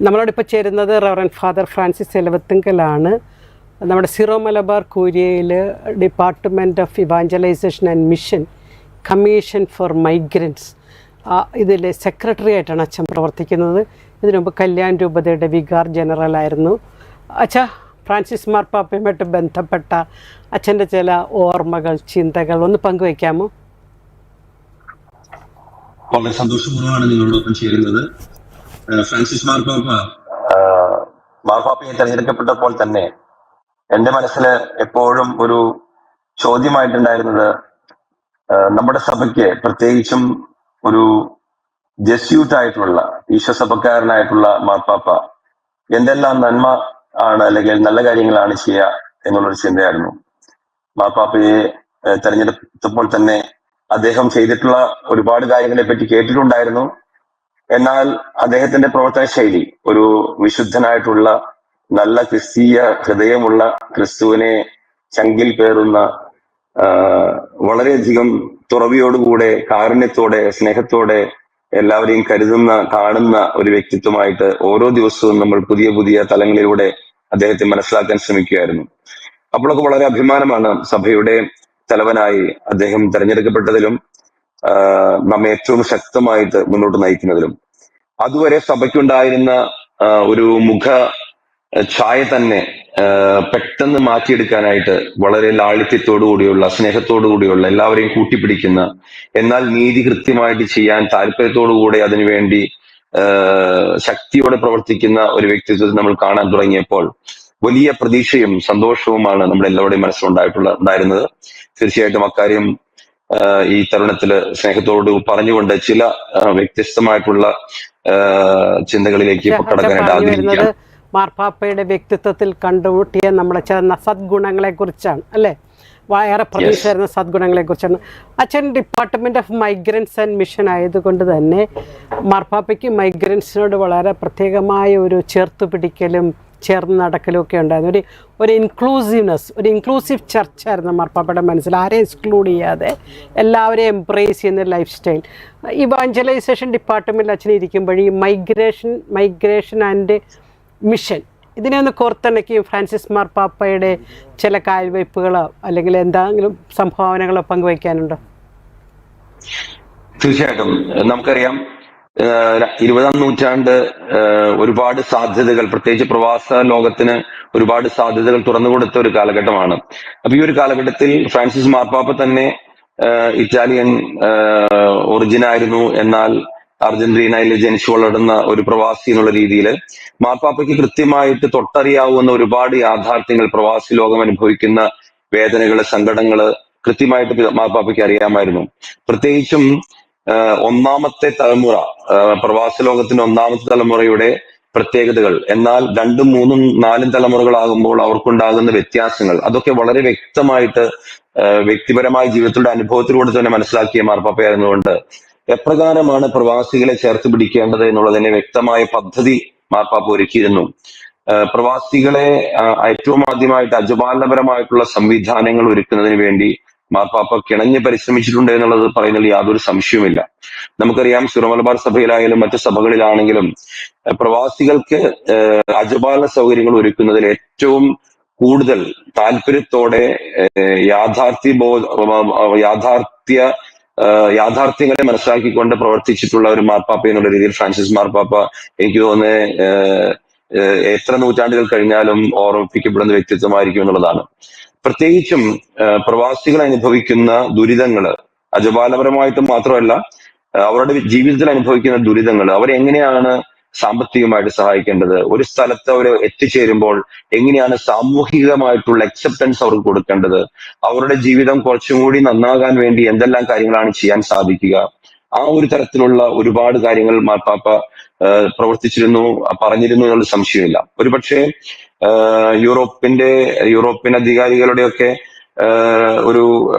നമ്മളോടിപ്പോൾ ചേരുന്നത് reverend father Francis എലവത്തുങ്കലാണ്. നമ്മുടെ സിറോ മലബാർ കൂരിയയിൽ department of evangelisation and mission commission for migrants ഇതിലെ സെക്രട്ടറി ആയിട്ടാണ് അച്ഛൻ പ്രവർത്തിക്കുന്നത്. ഇതിനു മുമ്പ് കല്യാൺ രൂപതയുടെ വികാർ ജനറലായിരുന്നു. അച്ഛാ, ഫ്രാൻസിസ് മാർപ്പാപ്പയുമായിട്ട് ബന്ധപ്പെട്ട അച്ഛൻ്റെ ചില ഓർമ്മകൾ, ചിന്തകൾ ഒന്ന് പങ്കുവയ്ക്കാമോ? വളരെ സന്തോഷപൂർവ്വമാണ് നിങ്ങളോടൊപ്പം ചേരുന്നത്. ഫ്രാൻസിസ് മാർപ്പാപ്പയെ തെരഞ്ഞെടുക്കപ്പെട്ടപ്പോൾ തന്നെ എൻ്റെ മനസ്സിൽ എപ്പോഴും ഒരു ചോദ്യമായിട്ടുണ്ടായിരുന്നത്, നമ്മുടെ സഭയ്ക്ക് പ്രത്യേകിച്ചും ഒരു ജസ്യൂട്ട് ആയിട്ടുള്ള ഈശ്വസഭക്കാരനായിട്ടുള്ള മാർപ്പാപ്പ എന്തെല്ലാം നന്മ ആണ് അല്ലെങ്കിൽ നല്ല കാര്യങ്ങളാണ് ചെയ്യുക എന്നുള്ളൊരു ചിന്തയായിരുന്നു. മാർപ്പാപ്പയെ തെരഞ്ഞെടുത്തപ്പോൾ തന്നെ അദ്ദേഹം ചെയ്തിട്ടുള്ള ഒരുപാട് കാര്യങ്ങളെ പറ്റി കേട്ടിട്ടുണ്ടായിരുന്നു. എന്നാൽ അദ്ദേഹത്തിന്റെ പ്രവർത്തന ശൈലി ഒരു വിശുദ്ധനായിട്ടുള്ള നല്ല ക്രിസ്തീയ ഹൃദയമുള്ള ക്രിസ്തുവിനെ ചങ്കിൽ പേറുന്ന വളരെയധികം തുറവിയോടുകൂടെ കാരുണ്യത്തോടെ സ്നേഹത്തോടെ എല്ലാവരെയും കരുതുന്ന കാണുന്ന ഒരു വ്യക്തിത്വമായിട്ട് ഓരോ ദിവസവും നമ്മൾ പുതിയ പുതിയ തലങ്ങളിലൂടെ അദ്ദേഹത്തെ മനസ്സിലാക്കാൻ ശ്രമിക്കുകയായിരുന്നു. അപ്പോഴൊക്കെ വളരെ അഭിമാനമാണ് സഭയുടെ തലവനായി അദ്ദേഹം തെരഞ്ഞെടുക്കപ്പെട്ടതിലും നമ്മെ ഏറ്റവും ശക്തമായിട്ട് മുന്നോട്ട് നയിക്കുന്നതിലും. അതുവരെ സഭയ്ക്കുണ്ടായിരുന്ന ഒരു മുഖ ഛായ തന്നെ പെട്ടെന്ന് മാറ്റിയെടുക്കാനായിട്ട് വളരെ ലാളിത്യത്തോടു കൂടിയുള്ള സ്നേഹത്തോടു കൂടിയുള്ള എല്ലാവരെയും കൂട്ടിപ്പിടിക്കുന്ന, എന്നാൽ നീതി കൃത്യമായിട്ട് ചെയ്യാൻ താല്പര്യത്തോടുകൂടെ അതിനുവേണ്ടി ശക്തിയോടെ പ്രവർത്തിക്കുന്ന ഒരു വ്യക്തിത്വത്തെ നമ്മൾ കാണാൻ തുടങ്ങിയപ്പോൾ വലിയ പ്രതീക്ഷയും സന്തോഷവുമാണ് നമ്മുടെ എല്ലാവരുടെയും മനസ്സിലുണ്ടായിരുന്നത്. തീർച്ചയായിട്ടും അക്കാര്യം ഈ തരുണത്തില് സ്നേഹത്തോട് പറഞ്ഞുകൊണ്ട് ചില വ്യത്യസ്തമായിട്ടുള്ള ചിന്തകളിലേക്ക് കടക്കാനായിട്ട് ആഗ്രഹിക്കുകയാണ്. മാർപ്പാപ്പയുടെ വ്യക്തിത്വത്തിൽ കണ്ടുമുട്ടിയ നമ്മുടെ ചില സദ്ഗുണങ്ങളെ കുറിച്ചാണ് അല്ലേ? ഏറെ പ്രതീക്ഷ വരുന്ന സദ്ഗുണങ്ങളെ കുറിച്ചാണ്. അച്ഛൻ department of migrants and mission ആയതുകൊണ്ട് തന്നെ മാർപ്പാപ്പയ്ക്ക് മൈഗ്രൻസിനോട് വളരെ പ്രത്യേകമായ ഒരു ചേർത്തുപിടിക്കലും ചേർന്ന് നടക്കലും ഒക്കെ ഉണ്ടായിരുന്നു. ഒരു ഇൻക്ലൂസീവ്നെസ്, ഒരു ഇൻക്ലൂസീവ് ചർച്ചായിരുന്നു മാർപ്പാപ്പയുടെ മനസ്സിൽ. ആരെയും എക്സ്ക്ലൂഡ് ചെയ്യാതെ എല്ലാവരെയും എംബ്രേസ് ചെയ്യുന്ന ലൈഫ് സ്റ്റൈൽ. ഇവാഞ്ചലൈസേഷൻ ഡിപ്പാർട്ട്മെൻറ്റിൽ അച്ഛൻ ഇരിക്കുമ്പോൾ ഈ മൈഗ്രേഷൻ ആൻഡ് മിഷൻ ഇതിനെ ഒന്ന് കോർത്തിണക്കിയും ഫ്രാൻസിസ് മാർപ്പാപ്പയുടെ ചില കാൽവയ്പ്പുകളോ അല്ലെങ്കിൽ എന്തെങ്കിലും സംഭാവനകളോ പങ്കുവയ്ക്കാനുണ്ടോ? തീർച്ചയായിട്ടും. നമുക്കറിയാം 20ാം നൂറ്റാണ്ട് ഒരുപാട് സാധ്യതകൾ, പ്രത്യേകിച്ച് പ്രവാസ ലോകത്തിന് ഒരുപാട് സാധ്യതകൾ തുറന്നുകൊടുത്ത ഒരു കാലഘട്ടമാണ്. അപ്പൊ ഈ ഒരു കാലഘട്ടത്തിൽ ഫ്രാൻസിസ് മാർപ്പാപ്പ തന്നെ ഇറ്റാലിയൻ ഒറിജിൻ ആയിരുന്നു. എന്നാൽ അർജന്റീനയിൽ ജനിച്ചു വളർന്ന ഒരു പ്രവാസി എന്നുള്ള രീതിയിൽ മാർപ്പാപ്പയ്ക്ക് കൃത്യമായിട്ട് തൊട്ടറിയാവുന്ന ഒരുപാട് യാഥാർത്ഥ്യങ്ങൾ, പ്രവാസി ലോകം അനുഭവിക്കുന്ന വേദനകള്, സങ്കടങ്ങള് കൃത്യമായിട്ട് മാർപ്പാപ്പയ്ക്ക് അറിയാമായിരുന്നു. പ്രത്യേകിച്ചും ഒന്നാമത്തെ തലമുറ, പ്രവാസ ലോകത്തിന്റെ ഒന്നാമത്തെ തലമുറയുടെ പ്രത്യേകതകൾ, എന്നാൽ 2, 3, 4 തലമുറകളാകുമ്പോൾ അവർക്കുണ്ടാകുന്ന വ്യത്യാസങ്ങൾ, അതൊക്കെ വളരെ വ്യക്തമായിട്ട് വ്യക്തിപരമായ ജീവിതത്തിലുള്ള അനുഭവത്തിലൂടെ തന്നെ മനസ്സിലാക്കിയ മാർപ്പാപ്പയായിരുന്നുകൊണ്ട് എപ്രകാരമാണ് പ്രവാസികളെ ചേർത്ത് പിടിക്കേണ്ടത് എന്നുള്ളതിനെ വ്യക്തമായ പദ്ധതി മാർപ്പാപ്പ ഒരുക്കിയിരുന്നു. പ്രവാസികളെ ഏറ്റവും ആദ്യമായിട്ട് അജപാലനപരമായിട്ടുള്ള സംവിധാനങ്ങൾ ഒരുക്കുന്നതിന് വേണ്ടി മാർപ്പാപ്പ കിണഞ്ഞ് പരിശ്രമിച്ചിട്ടുണ്ട് എന്നുള്ളത് പറയുന്നതിൽ യാതൊരു സംശയവുമില്ല. നമുക്കറിയാം, സിറോ മലബാർ സഭയിലായാലും മറ്റു സഭകളിലാണെങ്കിലും പ്രവാസികൾക്ക് അജപാലന സൗകര്യങ്ങൾ ഒരുക്കുന്നതിൽ ഏറ്റവും കൂടുതൽ താല്പര്യത്തോടെ യാഥാർത്ഥ്യങ്ങളെ മനസ്സിലാക്കിക്കൊണ്ട് പ്രവർത്തിച്ചിട്ടുള്ള ഒരു മാർപ്പാപ്പ എന്നുള്ള രീതിയിൽ ഫ്രാൻസിസ് മാർപ്പാപ്പ എനിക്ക് തോന്നുന്നത് എത്ര നൂറ്റാണ്ടുകൾ കഴിഞ്ഞാലും ഓർമ്മിപ്പിക്കപ്പെടുന്ന വ്യക്തിത്വമായിരിക്കും എന്നുള്ളതാണ്. പ്രത്യേകിച്ചും പ്രവാസികൾ അനുഭവിക്കുന്ന ദുരിതങ്ങള്, അജപാലപരമായിട്ടും മാത്രമല്ല അവരുടെ ജീവിതത്തിൽ അനുഭവിക്കുന്ന ദുരിതങ്ങൾ, അവരെങ്ങനെയാണ് സാമ്പത്തികമായിട്ട് സഹായിക്കേണ്ടത്, ഒരു സ്ഥലത്ത് അവർ എത്തിച്ചേരുമ്പോൾ എങ്ങനെയാണ് സാമൂഹികമായിട്ടുള്ള അക്സെപ്റ്റൻസ് അവർക്ക് കൊടുക്കേണ്ടത്, അവരുടെ ജീവിതം കുറച്ചും കൂടി നന്നാകാൻ വേണ്ടി എന്തെല്ലാം കാര്യങ്ങളാണ് ചെയ്യാൻ സാധിക്കുക, ആ ഒരു തരത്തിലുള്ള ഒരുപാട് കാര്യങ്ങൾ മാർപ്പാപ്പ പ്രവർത്തിച്ചിരുന്നു, പറഞ്ഞിരുന്നു എന്നുള്ള സംശയമില്ല. ഒരുപക്ഷെ യൂറോപ്യൻ അധികാരികളുടെയൊക്കെ ഒരു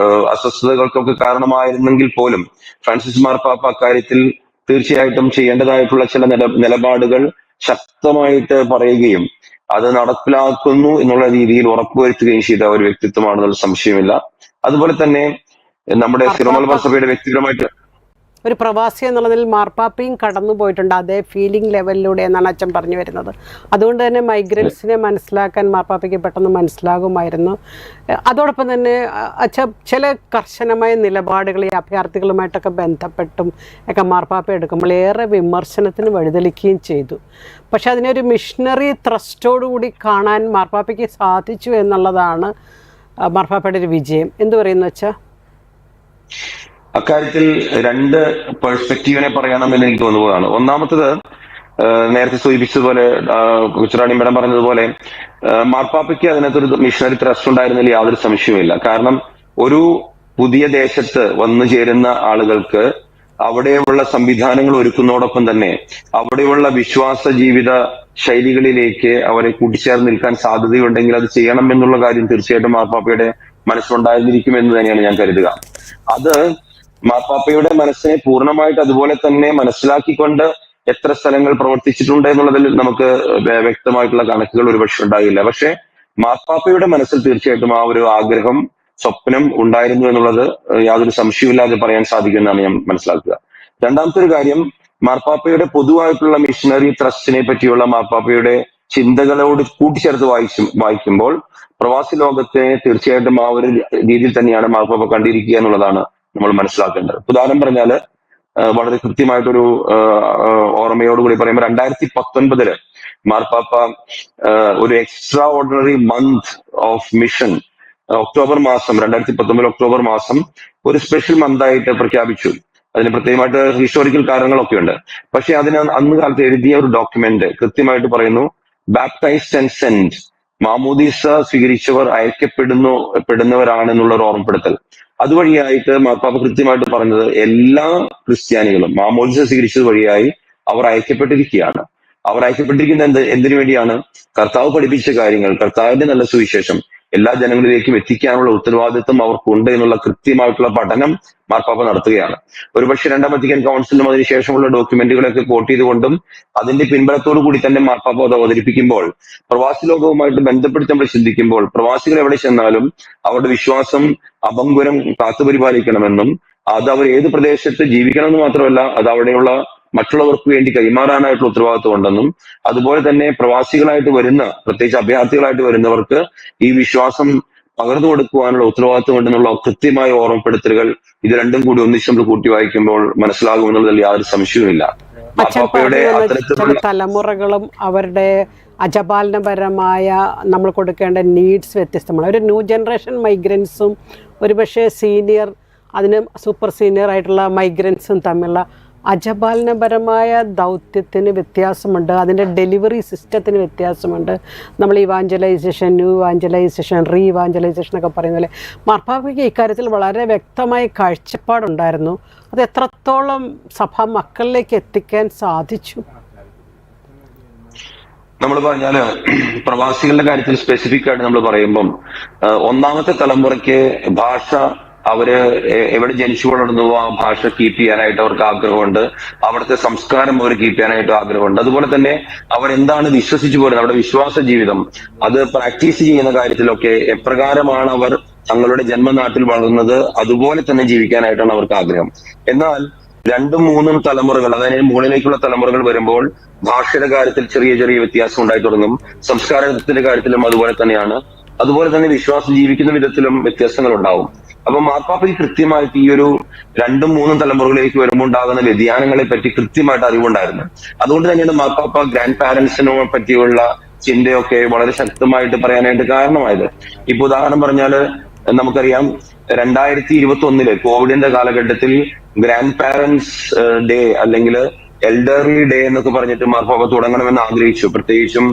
അസ്വസ്ഥതകൾക്കൊക്കെ കാരണമായിരുന്നെങ്കിൽ പോലും ഫ്രാൻസിസ് മാർപ്പാപ്പ അക്കാര്യത്തിൽ തീർച്ചയായിട്ടും ചെയ്യേണ്ടതായിട്ടുള്ള ചില നിലപാടുകൾ ശക്തമായിട്ട് പറയുകയും അത് നടപ്പിലാക്കുന്നു എന്നുള്ള രീതിയിൽ ഉറപ്പുവരുത്തുകയും ചെയ്ത ഒരു വ്യക്തിത്വമാണെന്നുള്ള സംശയമില്ല. അതുപോലെ തന്നെ നമ്മുടെ സിറോ മലബാർ സഭയുടെ വ്യക്തിപരമായിട്ട് ഒരു പ്രവാസി എന്നുള്ളതിൽ മാർപ്പാപ്പയും കടന്നു പോയിട്ടുണ്ട് അതേ ഫീലിംഗ് ലെവലിലൂടെ എന്നാണ് അച്ഛൻ പറഞ്ഞു വരുന്നത്. അതുകൊണ്ട് തന്നെ മൈഗ്രൻസിനെ മനസ്സിലാക്കാൻ മാർപ്പാപ്പയ്ക്ക് പെട്ടെന്ന് മനസ്സിലാകുമായിരുന്നു. അതോടൊപ്പം തന്നെ അച്ഛൻ ചില കർശനമായ നിലപാടുകൾ ഈ അഭയാർത്ഥികളുമായിട്ടൊക്കെ ബന്ധപ്പെട്ടും ഒക്കെ മാർപ്പാപ്പ എടുക്കുമ്പോൾ ഏറെ വിമർശനത്തിന് വഴിതെളിക്കുകയും ചെയ്തു. പക്ഷെ അതിനെ ഒരു മിഷണറി ത്രസ്റ്റോടുകൂടി കാണാൻ മാർപ്പാപ്പയ്ക്ക് സാധിച്ചു എന്നുള്ളതാണ് മാർപ്പാപ്പയുടെ ഒരു വിജയം. എന്തു പറയുന്നു വെച്ചാൽ? അക്കാര്യത്തിൽ രണ്ട് പെർസ്പെക്റ്റീവിനെ പറയണമെന്ന് എനിക്ക് തോന്നുന്നതാണ്. ഒന്നാമത്തത്, നേരത്തെ സൂചിപ്പിച്ചതുപോലെ, കൊച്ചുറാണി മേഡം പറഞ്ഞതുപോലെ, മാർപ്പാപ്പയ്ക്ക് അതിനകത്തൊരു മിഷണറി ട്രസ്റ്റ് ഉണ്ടായിരുന്നതിൽ യാതൊരു സംശയവുമില്ല. കാരണം ഒരു പുതിയ ദേശത്ത് വന്നു ചേരുന്ന ആളുകൾക്ക് അവിടെയുള്ള സംവിധാനങ്ങൾ ഒരുക്കുന്നതോടൊപ്പം തന്നെ അവിടെയുള്ള വിശ്വാസ ജീവിത ശൈലികളിലേക്ക് അവരെ കൂട്ടിച്ചേർന്ന് നിൽക്കാൻ സാധ്യതയുണ്ടെങ്കിൽ അത് ചെയ്യണം എന്നുള്ള കാര്യം തീർച്ചയായിട്ടും മാർപ്പാപ്പയുടെ മനസ്സിലുണ്ടായിരുന്നിരിക്കും എന്ന് തന്നെയാണ് ഞാൻ കരുതുക. അത് മാർപ്പാപ്പയുടെ മനസ്സിനെ പൂർണ്ണമായിട്ട് അതുപോലെ തന്നെ മനസ്സിലാക്കിക്കൊണ്ട് എത്ര സ്ഥലങ്ങൾ പ്രവർത്തിച്ചിട്ടുണ്ട് എന്നുള്ളതിൽ നമുക്ക് വ്യക്തമായിട്ടുള്ള കണക്കുകൾ ഒരുപക്ഷെ ഉണ്ടാകില്ല. പക്ഷെ മാർപ്പാപ്പയുടെ മനസ്സിൽ തീർച്ചയായിട്ടും ആ ഒരു ആഗ്രഹം, സ്വപ്നം ഉണ്ടായിരുന്നു എന്നുള്ളത് യാതൊരു സംശയമില്ലാതെ പറയാൻ സാധിക്കുമെന്നാണ് ഞാൻ മനസ്സിലാക്കുക. രണ്ടാമത്തെ ഒരു കാര്യം, മാർപ്പാപ്പയുടെ പൊതുവായിട്ടുള്ള മിഷണറി ട്രസ്റ്റിനെ പറ്റിയുള്ള മാർപ്പാപ്പയുടെ ചിന്തകളോട് കൂട്ടിച്ചേർത്ത് വായിക്കുമ്പോൾ പ്രവാസി ലോകത്തെ തീർച്ചയായിട്ടും ആ ഒരു രീതിയിൽ തന്നെയാണ് മാർപ്പാപ്പ കണ്ടിരിക്കുക എന്നുള്ളതാണ് നമ്മൾ മനസ്സിലാക്കേണ്ടത്. ഉദാഹരണം പറഞ്ഞാല്, വളരെ കൃത്യമായിട്ടൊരു ഓർമ്മയോടുകൂടി പറയുമ്പോൾ 2019 മാർപ്പാപ്പ ഒരു extra ordinary month of mission October മാസം, 2019 ഒക്ടോബർ മാസം ഒരു സ്പെഷ്യൽ മന്തായിട്ട് പ്രഖ്യാപിച്ചു. അതിന് പ്രത്യേകമായിട്ട് ഹിസ്റ്റോറിക്കൽ കാരണങ്ങളൊക്കെ ഉണ്ട്. പക്ഷെ അന്ന് കാലത്ത് എഴുതിയ ഒരു ഡോക്യുമെന്റ് കൃത്യമായിട്ട് പറയുന്നു, ബാപ്റ്റൈസ്ഡ് ആൻഡ് സെന്റ്, മാമോദീസ സ്വീകരിച്ചവർ അയക്കപ്പെടുന്നവരാണെന്നുള്ള ഒരു ഓർമ്മപ്പെടുത്തൽ. അതുവഴിയായിട്ട് മാർപ്പാപ്പ കൃത്യമായിട്ട് പറഞ്ഞത് എല്ലാ ക്രിസ്ത്യാനികളും മാമോദീസ സ്വീകരിച്ചത് വഴിയായി അവർ അയക്കപ്പെട്ടിരിക്കുകയാണ്. അവർ അയക്കപ്പെട്ടിരിക്കുന്നത് എന്തിനു വേണ്ടിയാണ്? കർത്താവ് പഠിപ്പിച്ച കാര്യങ്ങൾ, കർത്താവിന്റെ നല്ല സുവിശേഷം എല്ലാ ജനങ്ങളിലേക്കും എത്തിക്കാനുള്ള ഉത്തരവാദിത്വം അവർക്കുണ്ട് എന്നുള്ള കൃത്യമായിട്ടുള്ള പഠനം മാർപ്പാപ്പ നടത്തുകയാണ്. ഒരുപക്ഷെ രണ്ടാം വത്തിക്കാൻ കൗൺസിലും അതിനുശേഷമുള്ള ഡോക്യുമെന്റുകളൊക്കെ കോട്ട് ചെയ്തുകൊണ്ടും അതിന്റെ പിൻബലത്തോടു കൂടി തന്നെ മാർപ്പാപ്പ അത് അവതരിപ്പിക്കുമ്പോൾ, പ്രവാസി ലോകവുമായിട്ട് ബന്ധപ്പെടുത്തി നമ്മൾ ചിന്തിക്കുമ്പോൾ, പ്രവാസികൾ എവിടെ ചെന്നാലും അവരുടെ വിശ്വാസം അപങ്കുരം കാത്തുപരിപാലിക്കണമെന്നും അത് അവർ ഏത് പ്രദേശത്ത് ജീവിക്കണമെന്ന് മാത്രമല്ല, അത് അവിടെയുള്ള മറ്റുള്ളവർക്ക് വേണ്ടി കൈമാറാനായിട്ടുള്ള ഉത്തരവാദിത്വം ഉണ്ടെന്നും, അതുപോലെ തന്നെ പ്രവാസികളായിട്ട് വരുന്ന, പ്രത്യേകിച്ച് അഭയാർത്ഥികളായിട്ട് വരുന്നവർക്ക് ഈ വിശ്വാസം പകർന്നു കൊടുക്കുവാനുള്ള ഉത്തരവാദിത്വം ഉണ്ടെന്നുള്ള കൃത്യമായ ഓർമ്മപ്പെടുത്തലുകൾ ഇത് രണ്ടും കൂടി ഒന്നിച്ച് നമ്മൾ കൂട്ടി വായിക്കുമ്പോൾ മനസ്സിലാകുമെന്നുള്ളതിൽ യാതൊരു സംശയവുമില്ല. ചില തലമുറകളും അവരുടെ അജപാലനപരമായ നമ്മൾ കൊടുക്കേണ്ട നീഡ്സ് വ്യത്യസ്തമാണ്. ഒരു ന്യൂ ജനറേഷൻ മൈഗ്രൻസും ഒരുപക്ഷെ സീനിയർ, അതിന് സൂപ്പർ സീനിയർ ആയിട്ടുള്ള മൈഗ്രൻസും തമ്മിലുള്ള അജപാലനപരമായ ദൗത്യത്തിന് വ്യത്യാസമുണ്ട്, അതിൻ്റെ ഡെലിവറി സിസ്റ്റത്തിന് വ്യത്യാസമുണ്ട്. നമ്മൾ evangelisation, new evangelisation, re evangelisation ഒക്കെ പറയുന്ന പോലെ മാർപ്പാപ്പയ്ക്ക് ഇക്കാര്യത്തിൽ വളരെ വ്യക്തമായ കാഴ്ചപ്പാടുണ്ടായിരുന്നു. അത് എത്രത്തോളം സഭ മക്കളിലേക്ക് എത്തിക്കാൻ സാധിച്ചു? നമ്മൾ പറഞ്ഞാല് പ്രവാസികളുടെ കാര്യത്തിൽ സ്പെസിഫിക് ആയിട്ട് നമ്മൾ പറയുമ്പം, ഒന്നാമത്തെ തലമുറയ്ക്ക് ഭാഷ, അവര് എവിടെ ജനിച്ചു വളർന്നുവോ ആ ഭാഷ കീപ്പ് ചെയ്യാനായിട്ട് അവർക്ക് ആഗ്രഹമുണ്ട്. അവിടുത്തെ സംസ്കാരം അവർ കീപ്പ് ചെയ്യാനായിട്ട് ആഗ്രഹമുണ്ട്. അതുപോലെ തന്നെ അവരെന്താണ് വിശ്വസിച്ചു പോരുന്നത്, അവരുടെ വിശ്വാസ ജീവിതം അത് പ്രാക്ടീസ് ചെയ്യുന്ന കാര്യത്തിലൊക്കെ എപ്രകാരമാണ് അവർ തങ്ങളുടെ ജന്മനാട്ടിൽ വളർന്നത് അതുപോലെ തന്നെ ജീവിക്കാനായിട്ടാണ് അവർക്ക് ആഗ്രഹം. എന്നാൽ 2-3 തലമുറകൾ, അതായത് മുകളിലേക്കുള്ള തലമുറകൾ വരുമ്പോൾ ഭാഷയുടെ കാര്യത്തിൽ ചെറിയ ചെറിയ വ്യത്യാസം ഉണ്ടായി തുടങ്ങും. സംസ്കാരത്തിന്റെ കാര്യത്തിലും അതുപോലെ തന്നെയാണ്. അതുപോലെ തന്നെ വിശ്വാസം ജീവിക്കുന്ന വിധത്തിലും വ്യത്യാസങ്ങൾ ഉണ്ടാവും. അപ്പൊ മാർപ്പാപ്പയ്ക്ക് കൃത്യമായിട്ട് ഈ ഒരു 2-3 തലമുറകളിലേക്ക് വരുമ്പോൾ ഉണ്ടാകുന്ന വ്യതിയാനങ്ങളെ പറ്റി കൃത്യമായിട്ട് അറിവുണ്ടായിരുന്നു. അതുകൊണ്ട് തന്നെയാണ് മാർപ്പാപ്പ ഗ്രാൻഡ് പാരന്റ്സിനെ പറ്റിയുള്ള ചിന്തയൊക്കെ വളരെ ശക്തമായിട്ട് പറയാനായിട്ട് കാരണമായത്. ഇപ്പൊ ഉദാഹരണം പറഞ്ഞാല്, നമുക്കറിയാം 2021 കോവിഡിന്റെ കാലഘട്ടത്തിൽ ഗ്രാൻഡ് പാരന്റ്സ് ഡേ അല്ലെങ്കിൽ എൽഡർലി ഡേ എന്നൊക്കെ പറഞ്ഞിട്ട് മാർപ്പാപ്പ തുടങ്ങണമെന്ന് ആഗ്രഹിച്ചു. പ്രത്യേകിച്ചും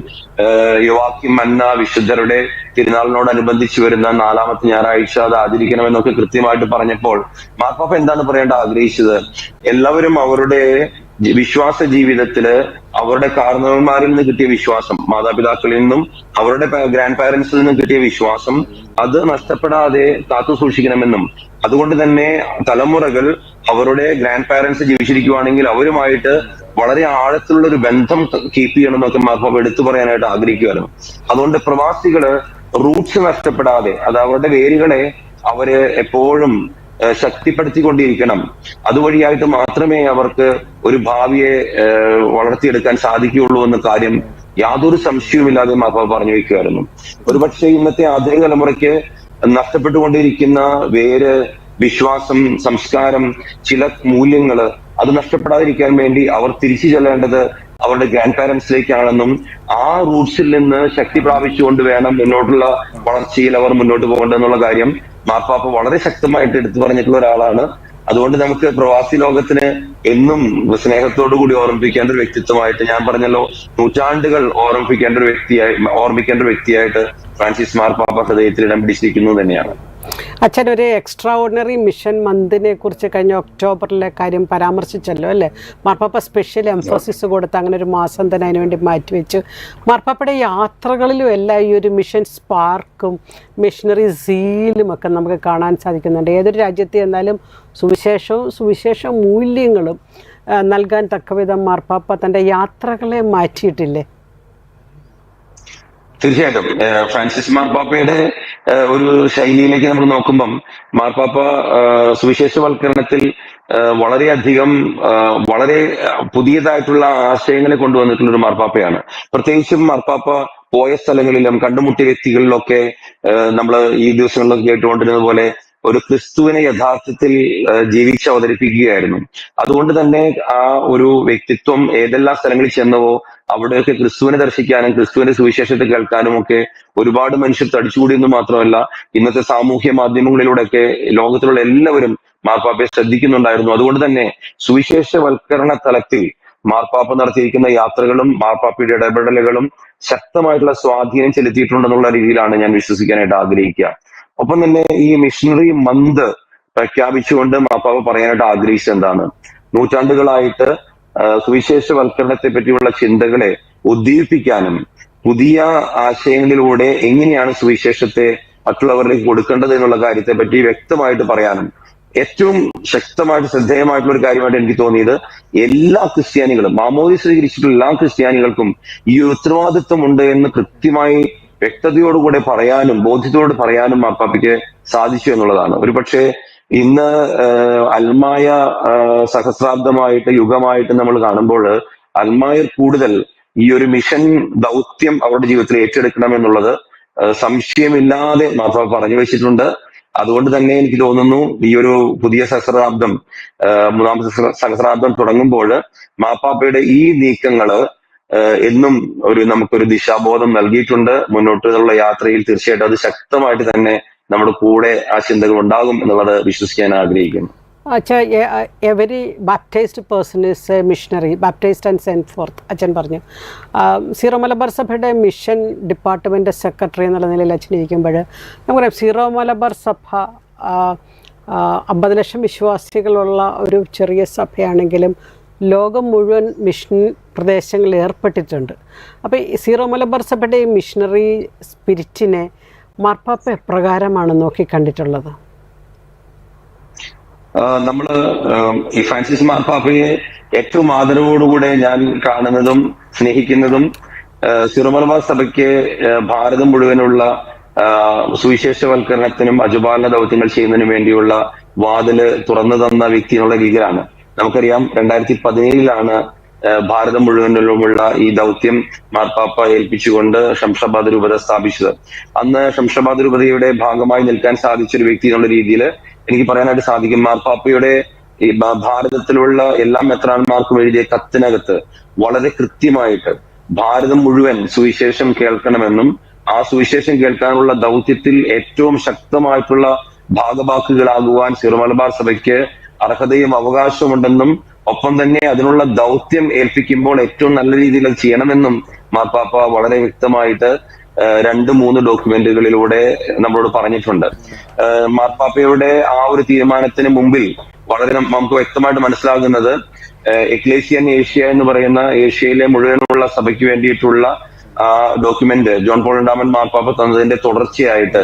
യോവാക്കിം മന്ന വിശുദ്ധരുടെ തിരുനാളിനോടനുബന്ധിച്ച് വരുന്ന 4ാമത്തെ ഞായറാഴ്ച അത് ആചരിക്കണമെന്നൊക്കെ കൃത്യമായിട്ട് പറഞ്ഞപ്പോൾ മാർപ്പാപ്പ എന്താണ് പറയേണ്ട ആഗ്രഹിച്ചത്? എല്ലാവരും അവരുടെ വിശ്വാസ ജീവിതത്തില് അവരുടെ കാരണവന്മാരിൽ നിന്ന് കിട്ടിയ വിശ്വാസം, മാതാപിതാക്കളിൽ നിന്നും അവരുടെ ഗ്രാൻഡ് പാരന്റ്സിൽ നിന്നും കിട്ടിയ വിശ്വാസം അത് നഷ്ടപ്പെടാതെ കാത്തു സൂക്ഷിക്കണമെന്നും, അതുകൊണ്ട് തന്നെ തലമുറകൾ അവരുടെ ഗ്രാൻഡ് പാരന്റ്സ് ജീവിച്ചിരിക്കുവാണെങ്കിൽ അവരുമായിട്ട് വളരെ ആഴത്തിലുള്ള ഒരു ബന്ധം കീപ്പ് ചെയ്യണം എന്നൊക്കെ മാർപ്പാപ്പ എടുത്തു പറയാനായിട്ട് ആഗ്രഹിക്കുമായിരുന്നു. അതുകൊണ്ട് പ്രവാസികള് റൂട്ട്സ് നഷ്ടപ്പെടാതെ, അത് അവരുടെ വേരുകളെ അവര് എപ്പോഴും ശക്തിപ്പെടുത്തിക്കൊണ്ടിരിക്കണം. അതുവഴിയായിട്ട് മാത്രമേ അവർക്ക് ഒരു ഭാവിയെ വളർത്തിയെടുക്കാൻ സാധിക്കുകയുള്ളൂ എന്ന കാര്യം യാതൊരു സംശയവുമില്ലാതെ മാപ്പാപ്പ പറഞ്ഞു വയ്ക്കുമായിരുന്നു. ഒരുപക്ഷെ ഇന്നത്തെ ആധുനിക തലമുറയ്ക്ക് നഷ്ടപ്പെട്ടുകൊണ്ടിരിക്കുന്ന വേര്, വിശ്വാസം, സംസ്കാരം, ചില മൂല്യങ്ങള് അത് നഷ്ടപ്പെടാതിരിക്കാൻ വേണ്ടി അവർ തിരിച്ചു ചെല്ലേണ്ടത് അവരുടെ ഗ്രാൻഡ് പാരന്റ്സിലേക്കാണെന്നും ആ റൂട്ട്സിൽ നിന്ന് ശക്തി പ്രാപിച്ചുകൊണ്ട് വേണം മുന്നോട്ടുള്ള വളർച്ചയിൽ അവർ മുന്നോട്ട് പോകേണ്ടതെന്നുള്ള കാര്യം മാർപ്പാപ്പ വളരെ ശക്തമായിട്ട് എടുത്തു പറഞ്ഞിട്ടുള്ള ഒരാളാണ്. അതുകൊണ്ട് നമുക്ക് പ്രവാസി ലോകത്തിന് എന്നും സ്നേഹത്തോടു കൂടി ഓർമ്മിപ്പിക്കേണ്ട ഒരു വ്യക്തിത്വമായിട്ട്, ഞാൻ പറഞ്ഞല്ലോ, നൂറ്റാണ്ടുകൾ ഓർമ്മിക്കേണ്ട ഒരു വ്യക്തിയായിട്ട് ഫ്രാൻസിസ് മാർപ്പാപ്പ ഹൃദയത്തിൽ ഇടം പിടിച്ചിരിക്കുന്നു തന്നെയാണ്. അച്ഛൻ ഒരു എക്സ്ട്രാ ഓർഡിനറി മിഷൻ മന്തിനെ കുറിച്ച് കഴിഞ്ഞ ഒക്ടോബറിലെ കാര്യം പരാമർശിച്ചല്ലോ അല്ലേ? മാർപ്പാപ്പ സ്പെഷ്യൽ എംഫോസിസ് കൊടുത്ത് അങ്ങനെ ഒരു മാസം തന്നെ അതിനുവേണ്ടി മാറ്റിവെച്ചു. മാർപ്പാപ്പയുടെ യാത്രകളിലും എല്ലാം ഈ ഒരു മിഷൻ സ്പാർക്കും മിഷണറി സീലും ഒക്കെ നമുക്ക് കാണാൻ സാധിക്കുന്നുണ്ട്. ഏതൊരു രാജ്യത്ത് ചെന്നാലും സുവിശേഷ മൂല്യങ്ങളും നൽകാൻ തക്കവിധം മാർപ്പാപ്പ തൻ്റെ യാത്രകളെ മാറ്റിയിട്ടില്ലേ? തീർച്ചയായിട്ടും ഫ്രാൻസിസ് മാർപ്പാപ്പയുടെ ഒരു ശൈലിയിലേക്ക് നമ്മൾ നോക്കുമ്പം മാർപ്പാപ്പ സുവിശേഷവൽക്കരണത്തിൽ വളരെയധികം വളരെ പുതിയതായിട്ടുള്ള ആശയങ്ങളെ കൊണ്ടുവന്നിട്ടുള്ള ഒരു മാർപ്പാപ്പയാണ്. പ്രത്യേകിച്ചും മാർപ്പാപ്പ പോയ സ്ഥലങ്ങളിലും കണ്ടുമുട്ടിയ വ്യക്തികളിലൊക്കെ നമ്മൾ ഈ ദിവസങ്ങളിലൊക്കെ കേട്ടുകൊണ്ടിരുന്നത് പോലെ ഒരു ക്രിസ്തുവിനെ യഥാർത്ഥത്തിൽ ജീവിച്ച് അവതരിപ്പിക്കുകയായിരുന്നു. അതുകൊണ്ട് തന്നെ ആ ഒരു വ്യക്തിത്വം ഏതെല്ലാം സ്ഥലങ്ങളിൽ ചെന്നവോ അവിടെയൊക്കെ ക്രിസ്തുവിനെ ദർശിക്കാനും ക്രിസ്തുവിന്റെ സുവിശേഷത്തെ കേൾക്കാനും ഒക്കെ ഒരുപാട് മനുഷ്യർ തടിച്ചുകൂടിയെന്ന് മാത്രമല്ല, ഇന്നത്തെ സാമൂഹ്യ മാധ്യമങ്ങളിലൂടെയൊക്കെ ലോകത്തിലുള്ള എല്ലാവരും മാർപ്പാപ്പയെ ശ്രദ്ധിക്കുന്നുണ്ടായിരുന്നു. അതുകൊണ്ട് തന്നെ സുവിശേഷവൽക്കരണ തലത്തിൽ മാർപ്പാപ്പ നടത്തിയിരിക്കുന്ന യാത്രകളും മാർപ്പാപ്പയുടെ ഇടപെടലുകളും ശക്തമായിട്ടുള്ള സ്വാധീനം ചെലുത്തിയിട്ടുണ്ടെന്നുള്ള രീതിയിലാണ് ഞാൻ വിശ്വസിക്കാനായിട്ട് ആഗ്രഹിക്കുക. ഒപ്പം തന്നെ ഈ മിഷണറി മന്ത് പ്രഖ്യാപിച്ചുകൊണ്ട് മാർപ്പാപ്പ പറയാനായിട്ട് ആഗ്രഹിച്ചത് എന്താണ്? നൂറ്റാണ്ടുകളായിട്ട് സുവിശേഷവൽക്കരണത്തെ പറ്റിയുള്ള ചിന്തകളെ ഉദ്ദീപിപ്പിക്കാനും പുതിയ ആശയങ്ങളിലൂടെ എങ്ങനെയാണ് സുവിശേഷത്തെ മറ്റുള്ളവരിലേക്ക് കൊടുക്കേണ്ടത് എന്നുള്ള കാര്യത്തെ പറ്റി വ്യക്തമായിട്ട് പറയാനും ഏറ്റവും ശക്തമായിട്ട് ശ്രദ്ധേയമായിട്ടുള്ള ഒരു കാര്യമായിട്ട് എനിക്ക് തോന്നിയത്, എല്ലാ ക്രിസ്ത്യാനികളും, മാമോദിസ സ്വീകരിച്ചിട്ടുള്ള എല്ലാ ക്രിസ്ത്യാനികൾക്കും ഈ ഉത്തരവാദിത്വം ഉണ്ട് എന്ന് കൃത്യമായി വ്യക്തതയോടുകൂടെ പറയാനും ബോധ്യത്തോട് പറയാനും മാർപ്പാപ്പയ്ക്ക് സാധിച്ചു എന്നുള്ളതാണ്. ഒരുപക്ഷെ ഇന്ന് അൽമായ സഹസ്രാബ്ദമായിട്ട് യുഗമായിട്ട് നമ്മൾ കാണുമ്പോൾ അൽമായർ കൂടുതൽ ഈ ഒരു മിഷൻ ദൗത്യം അവരുടെ ജീവിതത്തിൽ ഏറ്റെടുക്കണം എന്നുള്ളത് സംശയമില്ലാതെ മാർപ്പാപ്പ പറഞ്ഞു വെച്ചിട്ടുണ്ട്. അതുകൊണ്ട് തന്നെ എനിക്ക് തോന്നുന്നു ഈ ഒരു പുതിയ സഹസ്രാബ്ദം, മൂന്നാമത്തെ സഹസ്രാബ്ദം തുടങ്ങുമ്പോൾ മാർപ്പാപ്പയുടെ ഈ നീക്കങ്ങള് എന്നും നമുക്കൊരു ദിശാബോധം നൽകിയിട്ടുണ്ട്. മുന്നോട്ടുള്ള യാത്രയിൽ തീർച്ചയായിട്ടും അത് ശക്തമായിട്ട് തന്നെ നമ്മുടെ കൂടെ ആ ചിന്തകൾ ഉണ്ടാകും എന്നുള്ളത് വിശ്വസിക്കാൻ ആഗ്രഹിക്കുന്നു. അച്ഛാ, every baptized person is a missionary, baptized and sent forth അച്ഛൻ പറഞ്ഞു. സീറോ മലബാർ സഭയുടെ മിഷൻ ഡിപ്പാർട്ട്മെൻറ്റ് സെക്രട്ടറി എന്നുള്ള നിലയിൽ അച്ഛൻ ഇരിക്കുമ്പോൾ നമുക്കറിയാം, സീറോ മലബാർ സഭ 50 ലക്ഷം വിശ്വാസികളുള്ള ഒരു ചെറിയ സഭയാണെങ്കിലും ലോകം മുഴുവൻ മിഷൻ പ്രദേശങ്ങളിൽ ഏർപ്പെട്ടിട്ടുണ്ട്. അപ്പോൾ ഈ സീറോ മലബാർ സഭയുടെ ഈ മിഷണറി സ്പിരിറ്റിനെ മാർപ്പാപ്പ എപ്രകാരമാണ് നോക്കിക്കണ്ടിട്ടുള്ളത്? നമ്മള് ഈ ഫ്രാൻസിസ് മാർപ്പാപ്പയെ ഏറ്റവും ആദരവോടുകൂടെ ഞാൻ കാണുന്നതും സ്നേഹിക്കുന്നതും സീറോ മലബാർ സഭയ്ക്ക് ഭാരതം മുഴുവനുള്ള സുവിശേഷവൽക്കരണത്തിനും അജപാലന ദൗത്യങ്ങൾ ചെയ്യുന്നതിനും വേണ്ടിയുള്ള വാതില് തുറന്നു തന്ന വ്യക്തി എന്നുള്ള രീതിയിലാണ്. നമുക്കറിയാം, 2017 ഭാരതം മുഴുവനിലുമുള്ള ഈ ദൗത്യം മാർപ്പാപ്പ ഏൽപ്പിച്ചുകൊണ്ട് ശംഷാബാദ് രൂപത സ്ഥാപിച്ചത്. അന്ന് ശംഷാബാദ് രൂപതയുടെ ഭാഗമായി നിൽക്കാൻ സാധിച്ച ഒരു വ്യക്തി എന്നുള്ള രീതിയിൽ എനിക്ക് പറയാനായിട്ട് സാധിക്കും, മാർപ്പാപ്പയുടെ ഈ ഭാരതത്തിലുള്ള എല്ലാ മെത്രാന്മാർക്കും എഴുതിയ കത്തിനകത്ത് വളരെ കൃത്യമായിട്ട് ഭാരതം മുഴുവൻ സുവിശേഷം കേൾക്കണമെന്നും ആ സുവിശേഷം കേൾക്കാനുള്ള ദൗത്യത്തിൽ ഏറ്റവും ശക്തമായിട്ടുള്ള ഭാഗഭാക്കുകളാകുവാൻ സീറോ മലബാർ സഭയ്ക്ക് അർഹതയും അവകാശമുണ്ടെന്നും ഒപ്പം തന്നെ അതിനുള്ള ദൗത്യം ഏൽപ്പിക്കുമ്പോൾ ഏറ്റവും നല്ല രീതിയിൽ അത് ചെയ്യണമെന്നും മാർപ്പാപ്പ വളരെ വ്യക്തമായിട്ട് 2-3 ഡോക്യുമെന്റുകളിലൂടെ നമ്മളോട് പറഞ്ഞിട്ടുണ്ട്. മാർപ്പാപ്പയുടെ ആ ഒരു തീരുമാനത്തിന് മുമ്പിൽ വളരെ നമുക്ക് വ്യക്തമായിട്ട് മനസ്സിലാകുന്നത്, എക്ലേസിയൻ ഏഷ്യ എന്ന് പറയുന്ന ഏഷ്യയിലെ മുഴുവനുള്ള സഭയ്ക്ക് വേണ്ടിയിട്ടുള്ള ഡോക്യുമെന്റ് ജോൺ പോൾ രണ്ടാമൻ മാർപ്പാപ്പ തന്നതിന്റെ തുടർച്ചയായിട്ട്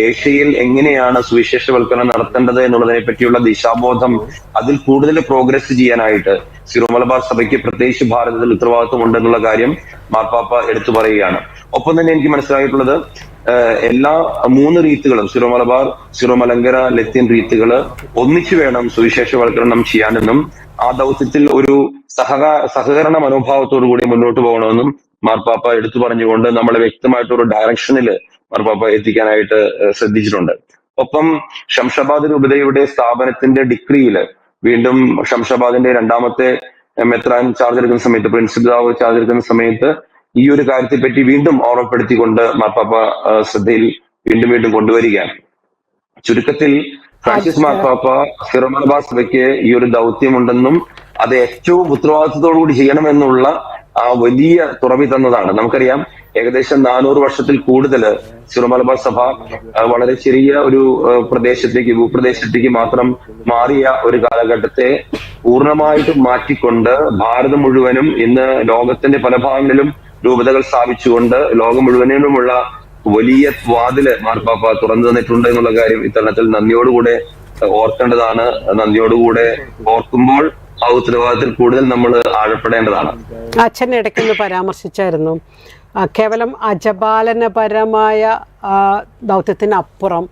ഏഷ്യയിൽ എങ്ങനെയാണ് സുവിശേഷവൽക്കരണം നടത്തേണ്ടത് എന്നുള്ളതിനെ പറ്റിയുള്ള ദിശാബോധം, അതിൽ കൂടുതൽ പ്രോഗ്രസ് ചെയ്യാനായിട്ട് സീറോ മലബാർ സഭയ്ക്ക് പ്രത്യേകിച്ച് ഭാരതത്തിൽ ഉത്തരവാദിത്വം ഉണ്ടെന്നുള്ള കാര്യം മാർപ്പാപ്പ എടുത്തു പറയുകയാണ്. ഒപ്പം തന്നെ എനിക്ക് മനസ്സിലായിട്ടുള്ളത്, എല്ലാ 3 റീത്തുകളും സിറോ മലബാർ, സിറോ മലങ്കര, ലത്തീൻ റീത്തുകള് ഒന്നിച്ചു വേണം സുവിശേഷവൽക്കരണം ചെയ്യാനെന്നും ആ ദൗത്യത്തിൽ ഒരു സഹകരണ മനോഭാവത്തോടു കൂടി മുന്നോട്ട് പോകണമെന്നും മാർപ്പാപ്പ എടുത്തു പറഞ്ഞുകൊണ്ട് നമ്മളെ വ്യക്തമായിട്ടൊരു ഡയറക്ഷനിൽ മാർപ്പാപ്പ എത്തിക്കാനായിട്ട് ശ്രദ്ധിച്ചിട്ടുണ്ട്. ഒപ്പം ശംഷാബാദ് രൂപതയുടെ സ്ഥാപനത്തിന്റെ ഡിക്രിയില് വീണ്ടും ശംഷാബാദിന്റെ രണ്ടാമത്തെ മെത്രാൻ ചാർജ് എടുക്കുന്ന സമയത്ത്, പ്രിൻസിപ്പൽ ചാർജ് എടുക്കുന്ന സമയത്ത് ഈ ഒരു കാര്യത്തെ പറ്റി വീണ്ടും ഓർമ്മപ്പെടുത്തിക്കൊണ്ട് മാർപ്പാപ്പ ശ്രദ്ധയിൽ വീണ്ടും വീണ്ടും കൊണ്ടുവരികയാണ്. ചുരുക്കത്തിൽ ഫ്രാൻസിസ് മാർപ്പാപ്പ സിറോ മലബാർ സഭയ്ക്ക് ഈ ഒരു ദൗത്യമുണ്ടെന്നും അത് ഏറ്റവും ഉത്തരവാദിത്വത്തോടു കൂടി ചെയ്യണമെന്നുള്ള ആ വലിയ തുറവി തന്നതാണ്. നമുക്കറിയാം, ഏകദേശം 400 വർഷത്തിൽ കൂടുതൽ സിറോ മലബാർ സഭ വളരെ ചെറിയ ഒരു ഭൂപ്രദേശത്തേക്ക് മാത്രം മാറിയ ഒരു കാലഘട്ടത്തെ പൂർണ്ണമായിട്ടും മാറ്റിക്കൊണ്ട് ഭാരതം മുഴുവനും ഇന്ന് ലോകത്തിന്റെ പല ഭാഗങ്ങളിലും രൂപതകൾ സ്ഥാപിച്ചുകൊണ്ട് ലോകം മുഴുവനിലുമുള്ള വലിയ വാതില് മാർപ്പാപ്പ തുറന്നു തന്നിട്ടുണ്ട് എന്നുള്ള കാര്യം ഇത്തരണത്തിൽ നന്ദിയോടുകൂടെ ഓർക്കേണ്ടതാണ്. നന്ദിയോടുകൂടെ ഓർക്കുമ്പോൾ ആ ഉത്തരവാദിത്തത്തിൽ കൂടുതൽ നമ്മൾ ആഴപ്പെടേണ്ടതാണ്. അച്ഛൻ ഇടയ്ക്കൊന്ന് പരാമർശിച്ചായിരുന്നു, കേവലം അജപാലനപരമായ ദൗത്യത്തിനപ്പുറം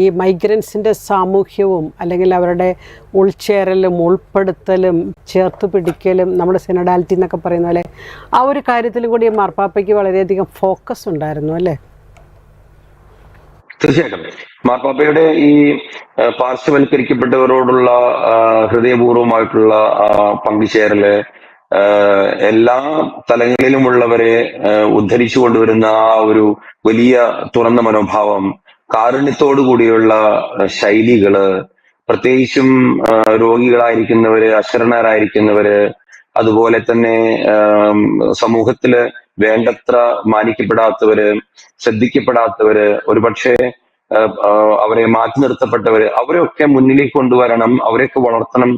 ഈ മൈഗ്രൻസിൻ്റെ സാമൂഹ്യവും അല്ലെങ്കിൽ അവരുടെ ഉൾച്ചേരലും ഉൾപ്പെടുത്തലും ചേർത്ത് പിടിക്കലും നമ്മുടെ സിനഡാലിറ്റി എന്നൊക്കെ പറയുന്ന പോലെ ആ ഒരു കാര്യത്തിലും കൂടി മാർപ്പാപ്പയ്ക്ക് വളരെയധികം ഫോക്കസ് ഉണ്ടായിരുന്നു അല്ലേ? തീർച്ചയായിട്ടും മാർപ്പാപ്പയുടെ ഈ പാർശ്വവൽക്കരിക്കപ്പെട്ടവരോടുള്ള ഹൃദയപൂർവ്വമായിട്ടുള്ള പങ്കുചേരല്, എല്ലാ തലങ്ങളിലുമുള്ളവരെ ഉദ്ധരിച്ചു കൊണ്ടുവരുന്ന ആ ഒരു വലിയ തുറന്ന മനോഭാവം, കാരുണ്യത്തോടു കൂടിയുള്ള ശൈലികള്, പ്രത്യേകിച്ചും രോഗികളായിരിക്കുന്നവര്, അശരണരായിരിക്കുന്നവര്, അതുപോലെ തന്നെ സമൂഹത്തില് വേണ്ടത്ര മാനിക്കപ്പെടാത്തവര്, ശ്രദ്ധിക്കപ്പെടാത്തവര്, ഒരുപക്ഷെ അവരെ മാറ്റി നിർത്തപ്പെട്ടവര്, അവരെയൊക്കെ മുന്നിലേക്ക് കൊണ്ടുവരണം, അവരെയൊക്കെ വളർത്തണം,